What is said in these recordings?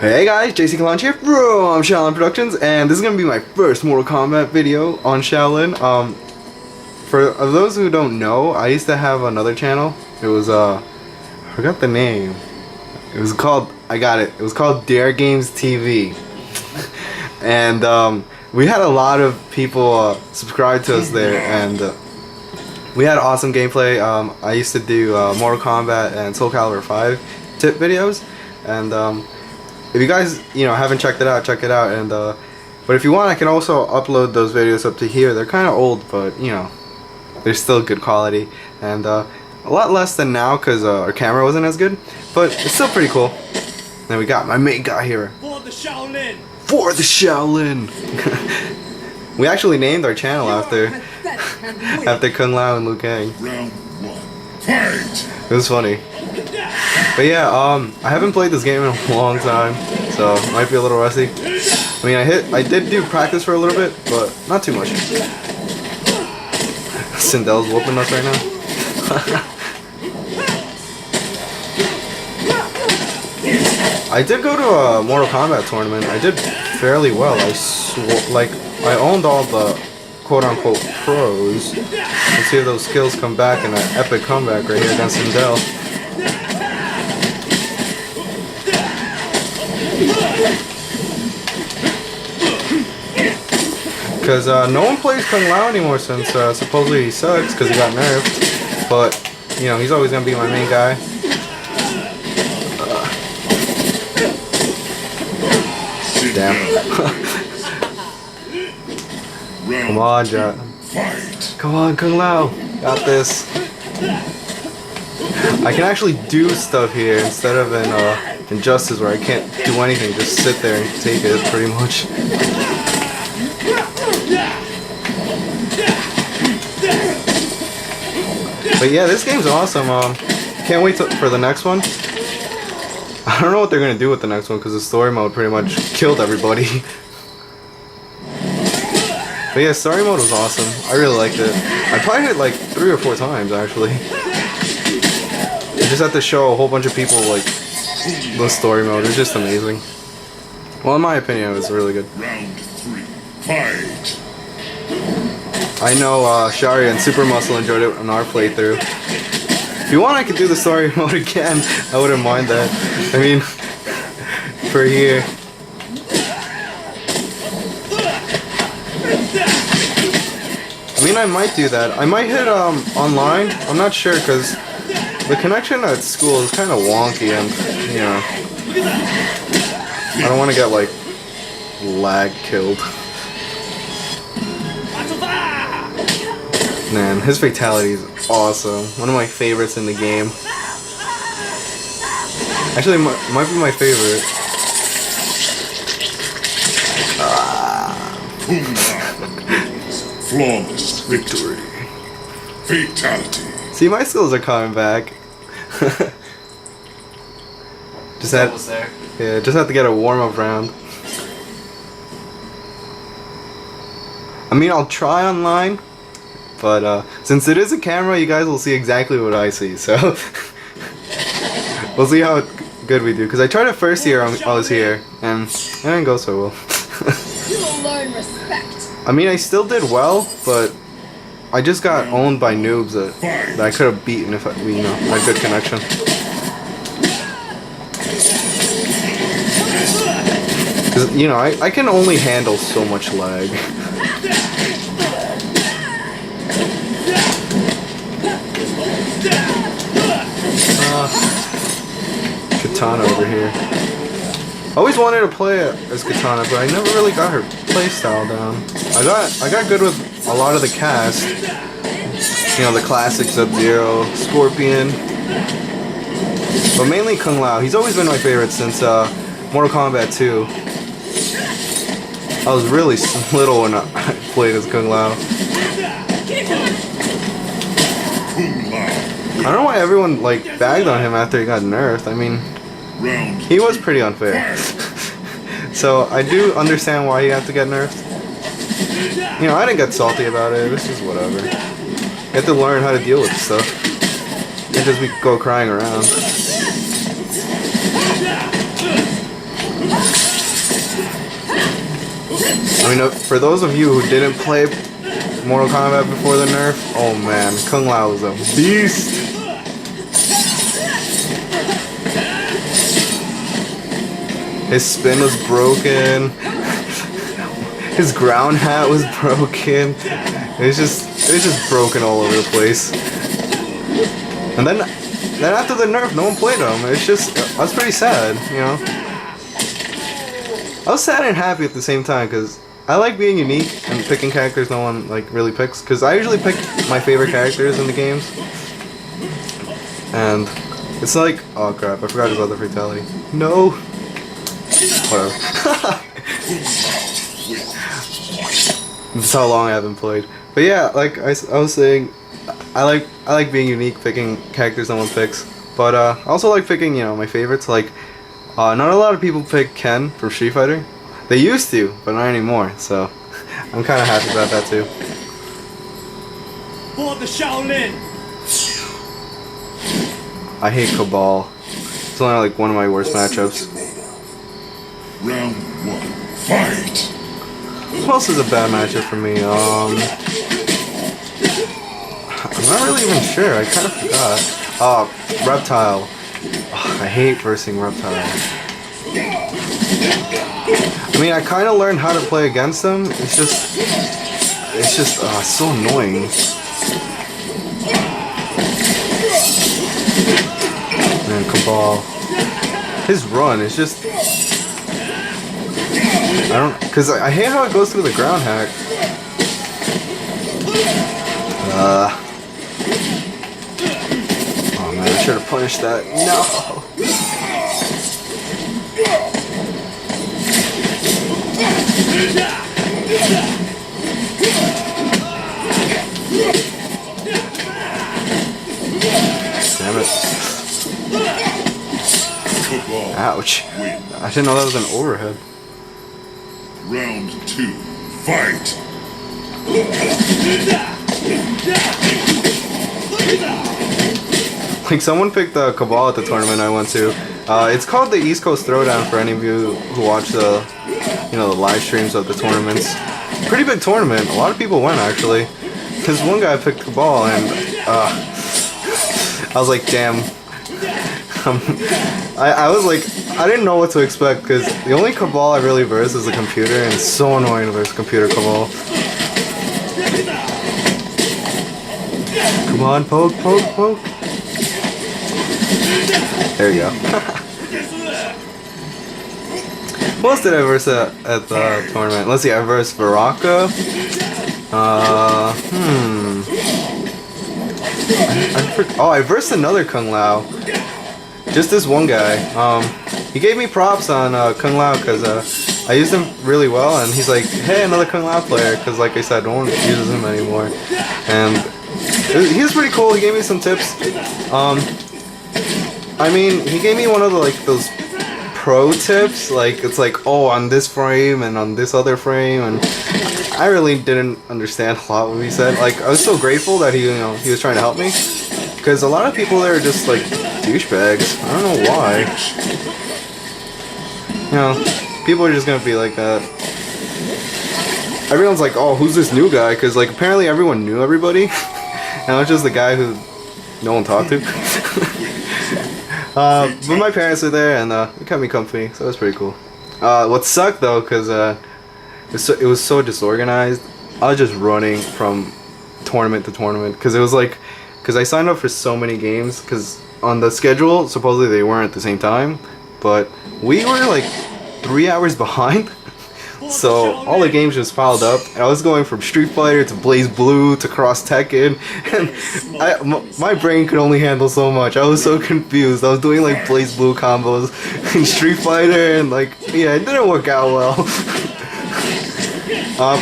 Hey guys, JCcalonge here from ShaolinProductionz, and this is gonna be my first Mortal Kombat video on Shaolin. For those who don't know, I used to have another channel. It was I forgot the name. It was called It was called Dare Games TV, and we had a lot of people subscribe to us there, and we had awesome gameplay. I used to do Mortal Kombat and Soul Calibur 5 tip videos, and if you guys haven't checked it out, check it out. And but if you want, I can also upload those videos up to here. They're kind of old, but they're still good quality, and a lot less than now because our camera wasn't as good, but it's still pretty cool. Then we got my main guy here. For the Shaolin! For the Shaolin! We actually named our channel after Kung Lao and Liu Kang. Round one, fight! It was funny. But yeah, I haven't played this game in a long time, so it might be a little rusty. I mean, I did do practice for a little bit, but not too much. Sindel's whooping us right now. I did go to a Mortal Kombat tournament. I did fairly well. I owned all the quote-unquote pros. Let's see if those skills come back in an epic comeback right here against Sindel. Because no one plays Kung Lao anymore since supposedly he sucks because he got nerfed. But, he's always going to be my main guy. Damn. Come on, Jot. Come on, Kung Lao. Got this. I can actually do stuff here instead of in Injustice where I can't do anything. Just sit there and take it, pretty much. But yeah, this game's awesome. Can't wait for the next one. I don't know what they're gonna do with the next one because the story mode pretty much killed everybody. But yeah, story mode was awesome. I really liked it. I played it like 3 or 4 times actually. I just had to show a whole bunch of people like the story mode. It was just amazing. Well, in my opinion, it was really good. Round 3, fight! I know Shari and Super Muscle enjoyed it on our playthrough. If you want, I could do the story mode again. I wouldn't mind that. I mean, for here. I mean, I might do that. I might hit online. I'm not sure because the connection at school is kind of wonky, and I don't want to get like lag killed. Man, his fatality is awesome. One of my favorites in the game. Actually, might be my favorite. Kung Lao. Flawless victory. Fatality. See, my skills are coming back. just have to get a warm-up round. I mean, I'll try online. But since it is a camera, you guys will see exactly what I see, so we'll see how good we do. Because I tried it first year I was here, and it didn't go so well. You will learn respect. I mean, I still did well, but I just got owned by noobs that I could have beaten if we had good connection. Because I can only handle so much lag. Katana over here. I always wanted to play as Katana, but I never really got her playstyle down. I got good with a lot of the cast. The classic Sub-Zero, Scorpion, but mainly Kung Lao. He's always been my favorite since Mortal Kombat 2. I was really little when I played as Kung Lao. I don't know why everyone bagged on him after he got nerfed. I mean, he was pretty unfair. So I do understand why he had to get nerfed. I didn't get salty about it. It's just whatever. You have to learn how to deal with stuff. You can't just go crying around. I mean, for those of you who didn't play Mortal Kombat before the nerf, oh man, Kung Lao was a beast. His spin was broken. His ground hat was broken. It was just broken all over the place. And then after the nerf, no one played him. I was pretty sad, you know. I was sad and happy at the same time because I like being unique and picking characters no one like really picks. Because I usually pick my favorite characters in the games. And it's like, oh crap, I forgot his other fatality. No. Whatever. That's how long I haven't played. But yeah, like I was saying, I like being unique, picking characters no one picks. But I also like picking, you know, my favorites. Like, not a lot of people pick Ken from Street Fighter. They used to, but not anymore. So I'm kind of happy about that too. For the Shaolin. I hate Cabal. It's only like one of my worst matchups. Round 1. Fight! Who else is a bad matchup for me? I'm not really even sure. I kind of forgot. Reptile. Oh, I hate versing Reptile. I mean, I kind of learned how to play against them. It's just so annoying. Man, Cabal. His run is just. Cause I hate how it goes through the ground hack. Oh man, I should have punished that. No. Damn it. Ouch. I didn't know that was an overhead. Round 2. Fight! Like someone picked the Cabal at the tournament I went to. It's called the East Coast Throwdown for any of you who watch the, you know, the live streams of the tournaments. Pretty big tournament. A lot of people went actually. Cause one guy picked Cabal and I was like, damn. I was like, I didn't know what to expect because the only Cabal I really verse is the computer, and it's so annoying to verse computer Cabal. Come on, poke, poke, poke. There you go. Who else did I verse at the tournament? Let's see, I versed Baraka. I versed another Kung Lao. Just this one guy. He gave me props on Kung Lao because I used him really well, and he's like, hey, another Kung Lao player, because like I said, no one uses him anymore. And he was pretty cool. He gave me some tips. I mean, he gave me one of the like those pro tips, like it's like, oh, on this frame and on this other frame, and I really didn't understand a lot of what he said. Like, I was so grateful that he was trying to help me, because a lot of people there are just like douchebags. I don't know why. You know, people are just gonna be like that. Everyone's like, oh, who's this new guy? Because like apparently everyone knew everybody, and I was just the guy who no one talked to. But my parents were there, and it kept me company, so it was pretty cool. What sucked though, because it was so disorganized. I was just running from tournament to tournament, because it was like, because I signed up for so many games, because on the schedule supposedly they weren't at the same time, but we were like 3 hours behind. So all the games just piled up, and I was going from Street Fighter to Blaze Blue to Cross Tekken, and my brain could only handle so much. I was so confused. I was doing like Blaze Blue combos in Street Fighter, and like, yeah, it didn't work out well.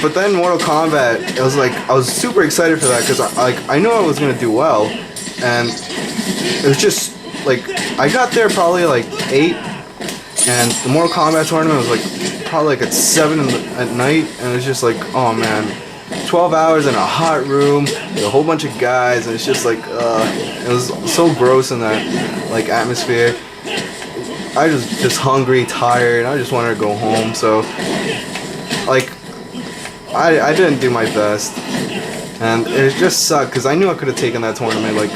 But then Mortal Kombat, I was super excited for that, because I knew I was gonna do well, and it was just like, I got there probably like 8, and the Mortal Kombat tournament was like probably like at 7 at night, and it was just like, oh man, 12 hours in a hot room with a whole bunch of guys, and it's just like, it was so gross in that like atmosphere. I was just hungry, tired, and I just wanted to go home. So like, I didn't do my best, and it just sucked because I knew I could have taken that tournament. Like,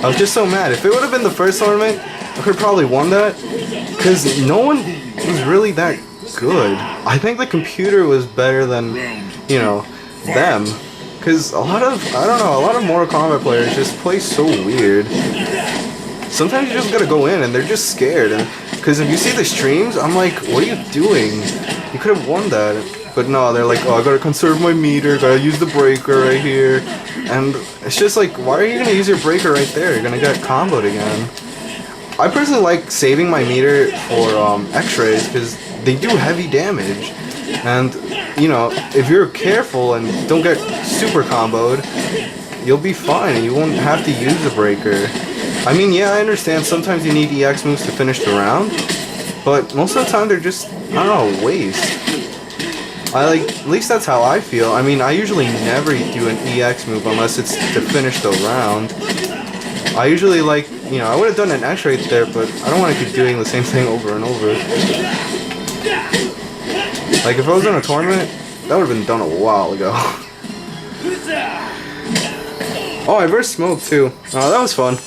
I was just so mad. If it would have been the first tournament, I could have probably won that, because no one was really that good. I think the computer was better than, you know, them. Because a lot of, I don't know, a lot of Mortal Kombat players just play so weird. Sometimes you just gotta go in and they're just scared. Because if you see the streams, I'm like, what are you doing? You could have won that. But no, they're like, oh, I gotta conserve my meter, gotta use the breaker right here. And it's just like, why are you gonna use your breaker right there? You're gonna get comboed again. I personally like saving my meter for X-rays because they do heavy damage. And, you know, if you're careful and don't get super comboed, you'll be fine and you won't have to use the breaker. I mean, yeah, I understand sometimes you need EX moves to finish the round, but most of the time they're just, I don't know, a waste. At least that's how I feel. I mean, I usually never do an EX move unless it's to finish the round. I usually like, you know, I would have done an X-ray there, but I don't want to keep doing the same thing over and over. Like, if I was in a tournament, that would have been done a while ago. Oh, I versed Smoke too. Oh, that was fun.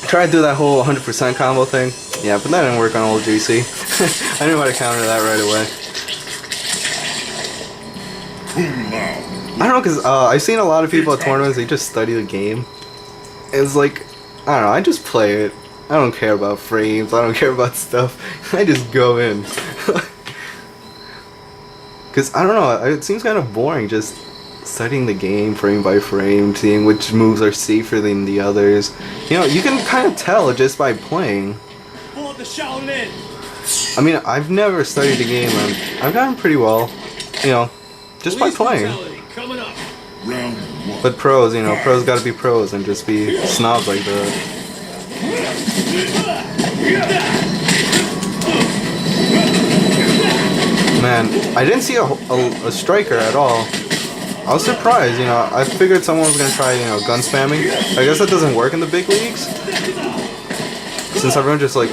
Tried to do that whole 100% combo thing. Yeah, but that didn't work on old JC. I knew how to counter that right away. Kung Lao. I don't know, because I've seen a lot of people at tournaments, they just study the game. It's like, I don't know, I just play it. I don't care about frames, I don't care about stuff. I just go in. Because, I don't know, it seems kind of boring just studying the game frame by frame, seeing which moves are safer than the others. You know, you can kind of tell just by playing. For the Shaolin. I mean, I've never studied the game, and I've gotten pretty well, you know, just by playing. Coming up. Round 1. But pros, you know, pros gotta be pros and just be snobs like that. Man, I didn't see a striker at all. I was surprised, you know, I figured someone was gonna try, you know, gun spamming. I guess that doesn't work in the big leagues, since everyone just, like,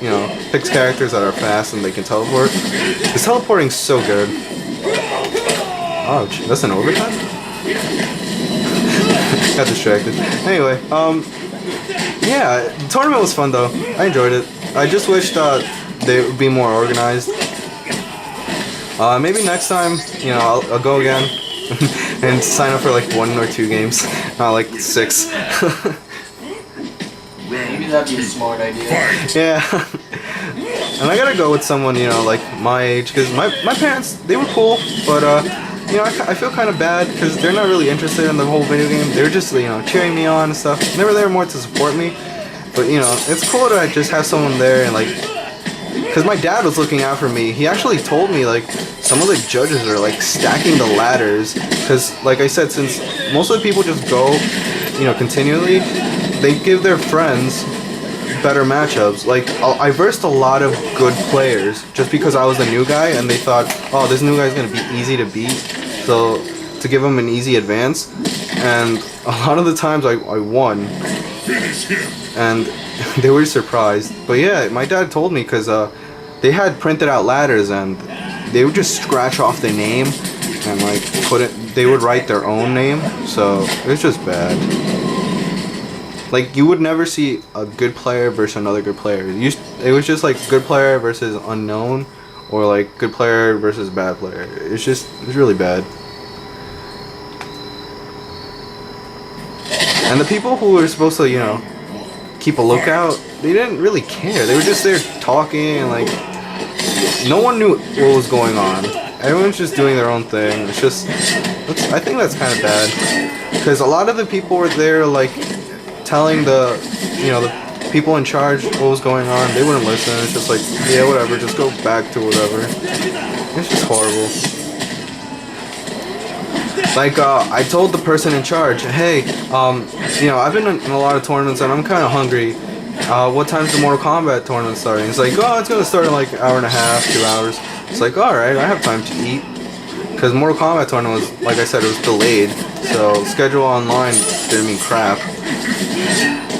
you know, picks characters that are fast and they can teleport. This teleporting's so good. Ouch, that's an overtime? Got distracted. Anyway, yeah, the tournament was fun though. I enjoyed it. I just wished they would be more organized. Maybe next time, you know, I'll go again and sign up for like 1 or 2 games, not like 6. Maybe that'd be a smart idea. Yeah. And I gotta go with someone, you know, like my age, because my parents, they were cool, but you know, I feel kind of bad because they're not really interested in the whole video game. They were just, you know, cheering me on and stuff. They were there more to support me. But, you know, it's cool to just have someone there and, like, because my dad was looking out for me. He actually told me, like, some of the judges are, like, stacking the ladders. Because, like I said, since most of the people just go, you know, continually, they give their friends better matchups. Like, I versed a lot of good players just because I was the new guy and they thought, oh, this new guy's going to be easy to beat. So, to give him an easy advance. And a lot of the times I won. And they were surprised. But yeah, my dad told me because they had printed out ladders and they would just scratch off their name and like they would write their own name. So it was just bad. Like, you would never see a good player versus another good player. It was just like good player versus unknown, or like good player versus bad player. It was really bad. And the people who were supposed to, you know, keep a lookout, they didn't really care. They were just there talking and like, no one knew what was going on. Everyone's just doing their own thing. I think that's kind of bad. Because a lot of the people were there like telling the people in charge what was going on. They wouldn't listen. It's just like, yeah, whatever, just go back to whatever. It's just horrible. Like, I told the person in charge, hey, you know, I've been in a lot of tournaments and I'm kind of hungry. What time's the Mortal Kombat tournament starting? It's like, oh, it's going to start in like an hour and a half, 2 hours. It's like, alright, I have time to eat. Because Mortal Kombat tournament was, like I said, it was delayed. So, schedule online didn't mean crap.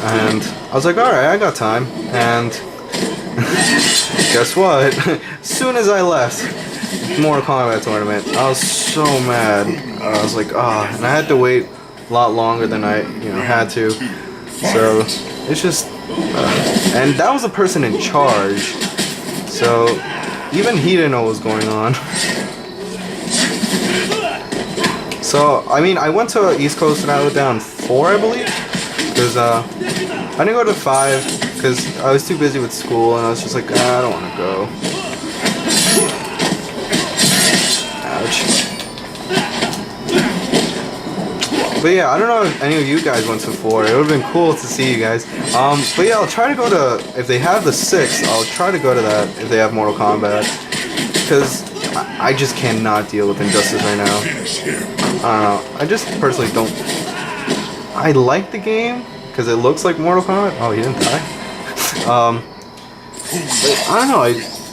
And I was like, alright, I got time. And guess what? As soon as I left, Mortal Kombat tournament. I was so mad. I was like, ah, and I had to wait a lot longer than I, had to. So it's just, and that was the person in charge. So even he didn't know what was going on. So I mean, I went to East Coast and I was down 4, I believe, because I didn't go to 5 because I was too busy with school and I was just like, I don't want to go. Ouch. But yeah, I don't know if any of you guys went to 4. It would have been cool to see you guys. But yeah, I'll try to go to, if they have the 6, I'll try to go to that if they have Mortal Kombat. Because I just cannot deal with Injustice right now. I don't know. I just personally don't. I like the game because it looks like Mortal Kombat. Oh, he didn't die. But I don't know.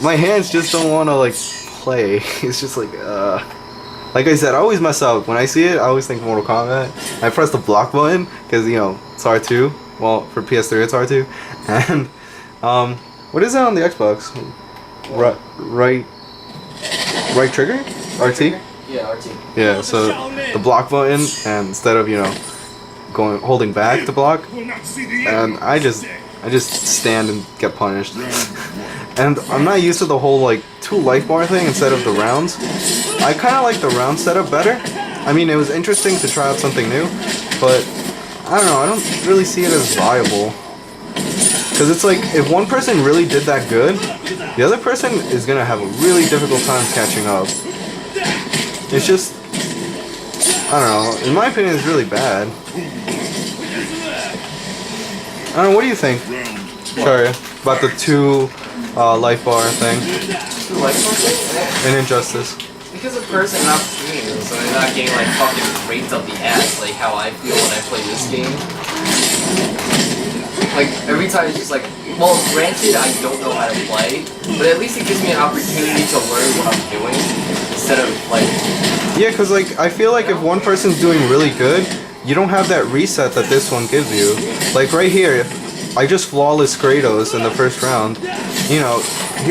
My hands just don't want to like play. It's just like I said, I always mess up. When I see it, I always think Mortal Kombat. I press the block button because it's R2. Well, for PS3 it's R2. And what is that on the Xbox? Right trigger? RT? Yeah, RT. Yeah, so the block button, and instead of holding back the block, and I just stand and get punished. And I'm not used to the whole 2 life bar thing instead of the rounds. I kind of like the round setup better. I mean, it was interesting to try out something new, but I don't know, I don't really see it as viable. Because it's like, if one person really did that good, the other person is going to have a really difficult time catching up. It's just, I don't know, in my opinion it's really bad. I don't know, what do you think? Sorry, about the 2 life bar thing. 2 life bar thing? In Injustice. Because a person not seeing it, so they're not getting fucking raped up the ass like how I feel when I play this game. Every time it's just well, granted I don't know how to play, but at least it gives me an opportunity to learn what I'm doing instead of Yeah, because I feel like if one person's doing really good, you don't have that reset that this one gives you. Right here, if I just flawless Kratos in the first round, he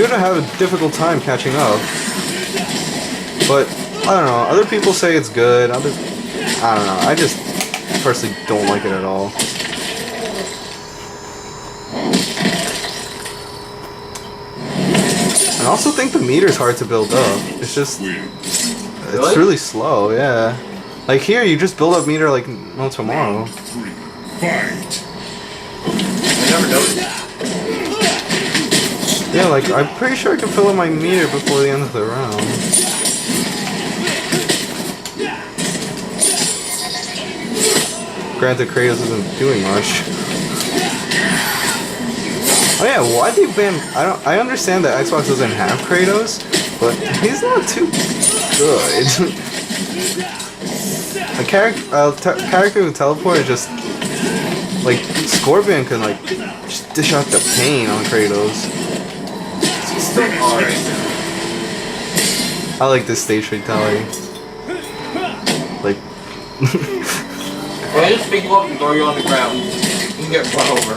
would have a difficult time catching up. But I don't know, other people say it's good, I don't know, I just personally don't like it at all. I also think the meter's hard to build up. It's just, it's really slow, yeah. Here, you just build up meter no tomorrow. I never noticed. Yeah, I'm pretty sure I can fill up my meter before the end of the round. Granted, Kratos isn't doing much. Oh yeah, why do you ban? I understand that Xbox doesn't have Kratos, but he's not too good. A character who teleport is just Scorpion can just dish out the pain on Kratos. He's still alright. I like this stage fatality. I just pick you up and throw you on the ground. You can get run over.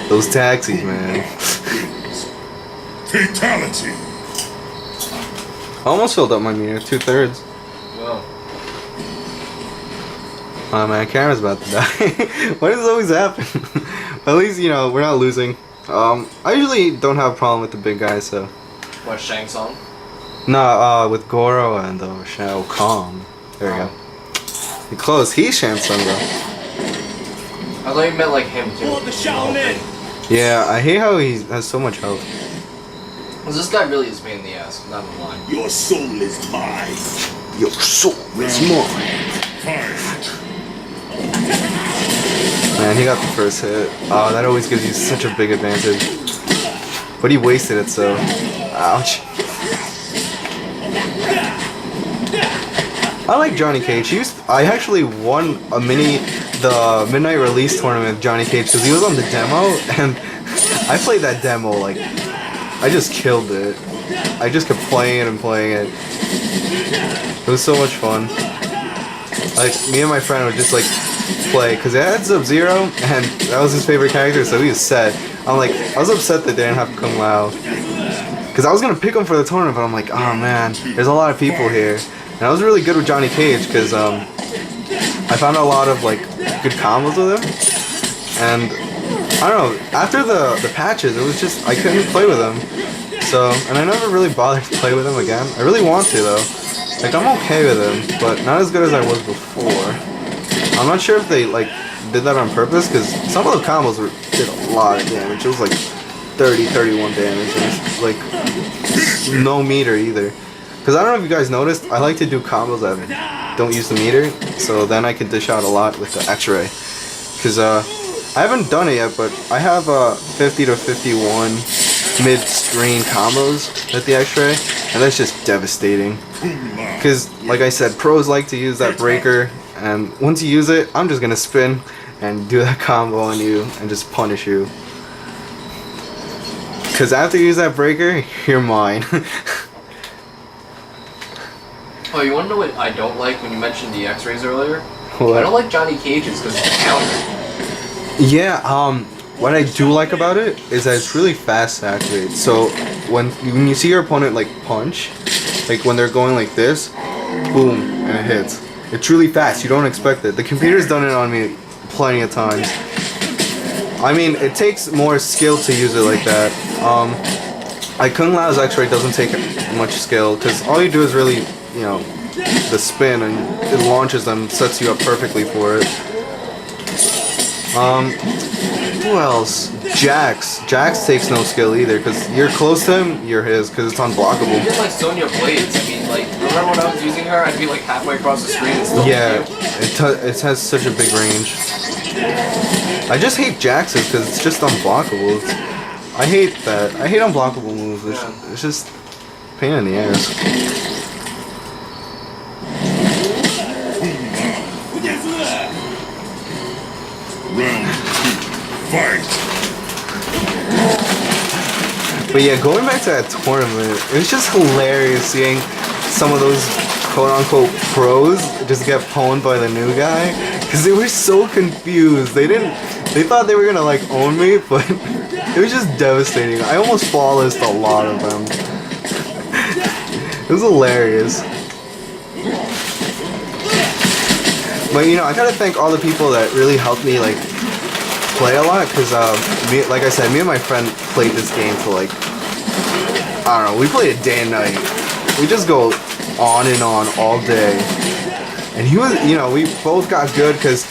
Those taxis, man. Fatality. I almost filled up my meter, 2/3. Well. Oh man, camera's about to die. Why does this always happen? At least, we're not losing. I usually don't have a problem with the big guys, so. What, Shang Tsung? No, with Goro and Shao Kahn. There we go. You're close. He's Shang Tsung, though. I thought you meant him too. For the Shaolin! Yeah, I hate how he has so much health. This guy really is a pain in the ass, I'm not gonna lie. Your soul is mine. Your soul is mine. Fight. Man, he got the first hit. Oh, that always gives you such a big advantage. But he wasted it, so. Ouch. I like Johnny Cage. I actually won the midnight release tournament with Johnny Cage because he was on the demo, and I played that demo I just killed it. I just kept playing it and playing it. It was so much fun. Me and my friend would just play because it had Sub-Zero, and that was his favorite character, so he was set. I was upset that they didn't have Kung Lao because I was gonna pick him for the tournament, but I'm like, oh man, there's a lot of people here, and I was really good with Johnny Cage because I found a lot of like good combos with him, and I don't know. After the patches, it was just I couldn't play with him, so and I never really bothered to play with him again. I really want to though. Like I'm okay with him, but not as good as I was before. I'm not sure if they like did that on purpose because some of the combos did a lot of damage. It was like 30, 31 damage, and it's like no meter either. Because I don't know if you guys noticed, I like to do combos that don't use the meter, so then I can dish out a lot with the X-ray. Because I haven't done it yet, but I have 50 to 51 mid-screen combos with the X-ray, and that's just devastating. Because, like I said, pros like to use that breaker, and once you use it, I'm just gonna spin and do that combo on you and just punish you. Because after you use that breaker, you're mine. Oh, you wanna know what I don't like when you mentioned the X-rays earlier? What? I don't like Johnny Cage's because of the counter. Yeah, what I do like about it is that it's really fast to activate. So when you see your opponent like punch, like when they're going like this, boom, and it hits. It's really fast, you don't expect it. The computer's done it on me plenty of times. I mean, it takes more skill to use it like that. Like Kung Lao's X-ray doesn't take much skill, because all you do is really, you know, the spin, and it launches them, sets you up perfectly for it. Who else? Jax. Jax takes no skill either, because you're close to him, you're his, because it's unblockable. Even like Sonya Blades, I mean, like, remember when I was using her, I'd be like halfway across the screen and still Yeah, it has such a big range. I just hate Jax's because it's just unblockable. I hate that. I hate unblockable moves. It's just a pain in the ass. Round 2, fight! But yeah, going back to that tournament, it was just hilarious seeing some of those quote-unquote pros just get pwned by the new guy, because they were so confused. They thought they were gonna like own me, but it was just devastating. I almost flawlessed a lot of them. It was hilarious. But you know, I gotta thank all the people that really helped me like play a lot, because like I said, me and my friend played this game for like, I don't know, we played it day and night. We just go on and on all day. And he was, you know, we both got good because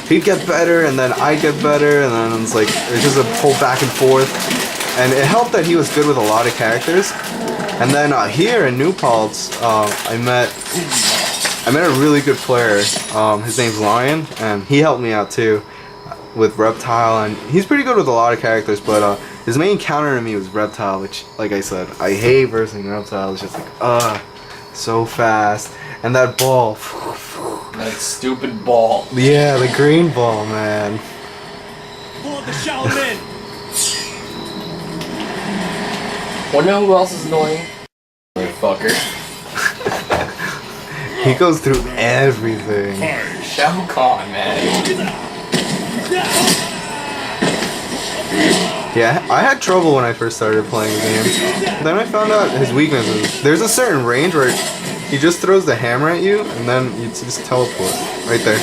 he'd get better and then I'd get better, and then it's like, it was just a whole back and forth. And it helped that he was good with a lot of characters. And then here in New Paltz, I met a really good player. His name's Lion, and he helped me out too with Reptile, and he's pretty good with a lot of characters, but his main counter to me was Reptile, which, like I said, I hate versing Reptile. It's just like, so fast. And that ball. That stupid ball. Yeah, the green ball, man. For the Shaolin! Wanna know who else is annoying? Motherfucker. He goes through everything. Shao Kahn, man. Yeah, I had trouble when I first started playing the game. Then I found out his weaknesses. There's a certain range where he just throws the hammer at you, and then you just teleport right there.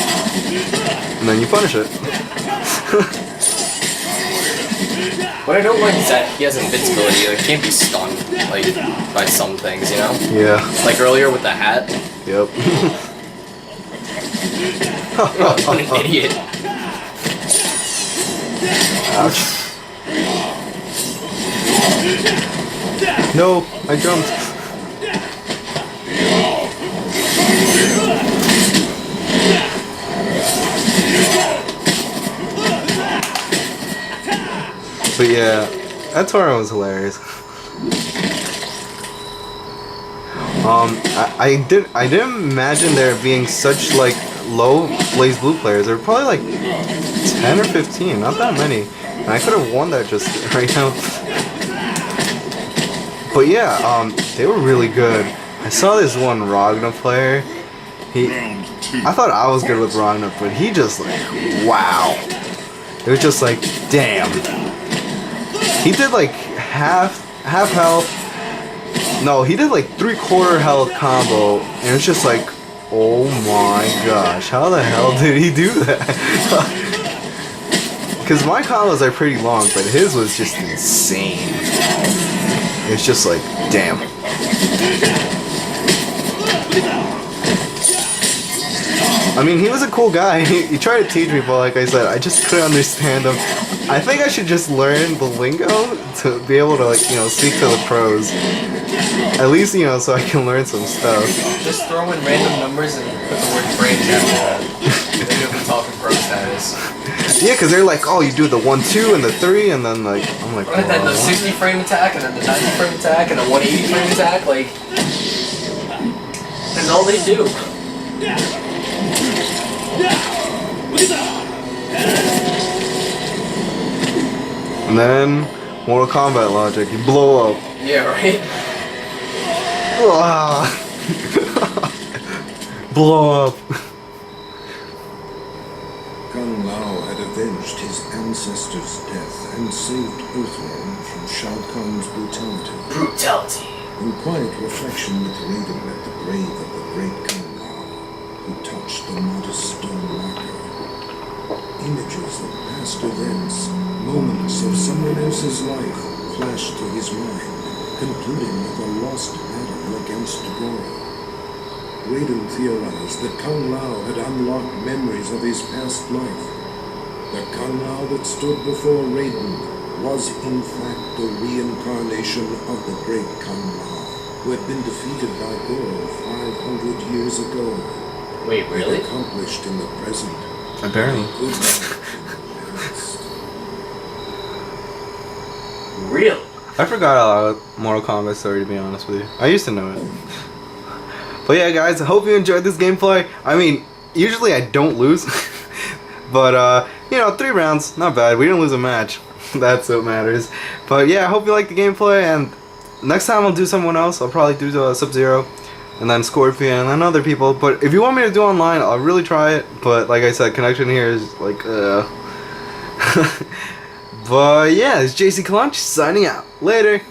And then you punish it. What I don't like is that he has invincibility. Like, he can't be stunned, like, by some things, you know? Yeah. Like earlier with the hat. Yep. Oh, what an idiot. Ouch. No, I jumped. But yeah, that tournament was hilarious. I didn't imagine there being such like low Blaze Blue players. There were probably like 10 or 15, not that many. And I could have won that just right now. But yeah, they were really good. I saw this one Ragna player. I thought I was good with Ragna, but he just like, wow. It was just like, damn. He did like half health, No, he did like 3/4 health combo, and it's just like, oh my gosh, how the hell did he do that? Because my combos are pretty long, but his was just insane. It's just like, damn. I mean, he was a cool guy. He tried to teach me, but like I said, I just couldn't understand him. I think I should just learn the lingo to be able to, like, you know, speak to the pros. At least, you know, so I can learn some stuff. Just throw in random numbers and put the word frames after that. Then you'll be talking pro status. Yeah, because they're like, oh, you do the 1-2 and the 3, and then like, I'm like, And then the 60 frame attack, and then the 90 frame attack, and the 180 frame attack, like, that's all they do. And then Mortal Kombat logic, you blow up. Yeah, right? Ah. Blow up. Kung Lao had avenged his ancestor's death and saved Earthrealm from Shao Kahn's brutality. Brutality. In quiet reflection with Raiden at the grave of the great Kung Lao, who touched the modest stone marker, images of past events, moments of someone else's life flashed to his mind, concluding with a lost battle against Goro. Raiden theorized that Kung Lao had unlocked memories of his past life. The Kung Lao that stood before Raiden was in fact the reincarnation of the great Kung Lao, who had been defeated by Goro 500 years ago. Wait, really? Accomplished in the present. Apparently. Could not in the past. Really? I forgot a lot of Mortal Kombat story, to be honest with you. I used to know it. But yeah, guys, I hope you enjoyed this gameplay. I mean, usually I don't lose. But, you know, 3 rounds, not bad. We didn't lose a match. That's what matters. But yeah, I hope you liked the gameplay. And next time I'll do someone else. I'll probably do Sub-Zero. And then Scorpion, and then other people. But if you want me to do online, I'll really try it. But like I said, connection here is like, But yeah, it's JCcalonge signing out. Later.